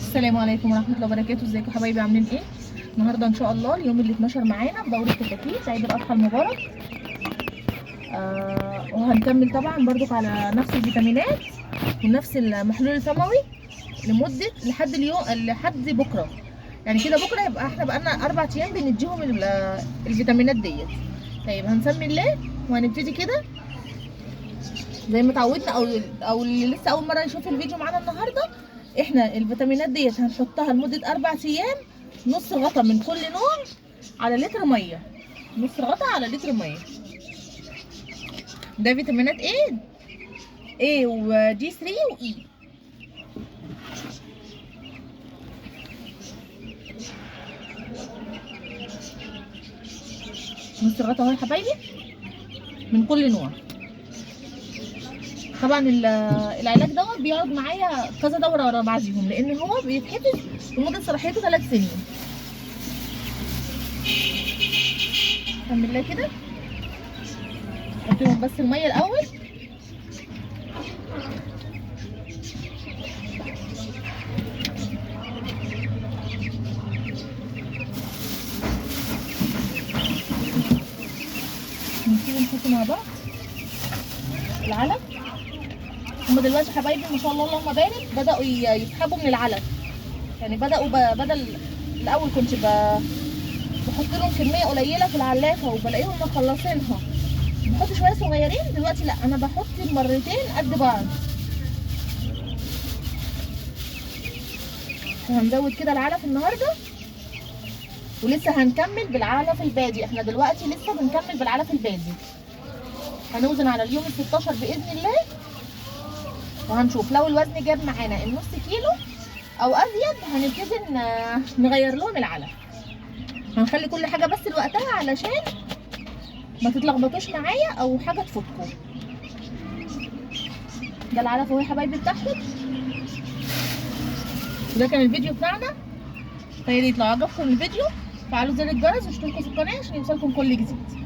السلام عليكم ورحمه الله وبركاته. ازيكم حبايبي؟ عاملين ايه؟ النهارده ان شاء الله اليوم ال 12 معانا في دوره التكاتيك عيد الاضحى المبارك. وهنكمل طبعا برضو على نفس الفيتامينات ونفس المحلول الفموي لمده لحد اليوم لحد بكره. يعني كده بكره يبقى احنا بقالنا 4 ايام بنديهم الفيتامينات ديت. طيب هنسمي الله وهنبتدي كده زي ما اتعودنا، او اللي لسه اول مره يشوف الفيديو معانا النهارده. احنا الفيتامينات ديت هنحطها لمده 4 ايام، نص غطا من كل نوع على لتر ميه، نص غطا على لتر ميه. ده فيتامينات ايه ودي 3 واي. نص غطا اهو يا حبايبي من كل نوع. طبعا العلاج دوت بيقعد معايا كذا دوره ورا بعضيهم، لان هو بيتحفظ لمده صلاحيته 3 سنين. بسم الله كده نحطهم بس الميه الاول. نبتدي نحط مع بعض العلف. هما دلوقتي حبايبي ما شاء الله اللهم بارك بدأوا يسحبوا من العلف. يعني بدأوا بدل الأول كنت بحط لهم كمية قليلة في العلافة وبلاقيهم مخلصينها بحط شوية صغيرين. دلوقتي لا، أنا بحط مرتين قد بعض. وهنزود كده العلف النهاردة، ولسه هنكمل بالعلف البادي. احنا دلوقتي لسه بنكمل بالعلف البادي. هنوزن على اليوم ال16 بإذن الله، وهنشوف لو الوزن جاب معانا النص كيلو او ازيد هنبتدي نغير لهم العلف. هنخلي كل حاجه بس لوقتها علشان ما تتلخبطوش معايا او حاجه تفوتكم. ده العلف اهو يا حبايبي بتاعهم. وده كان الفيديو بتاعنا. فيا ريت لو عجبكم الفيديو فعلوا زر الجرس واشتركوا في القناه عشان يوصلكم كل جديد.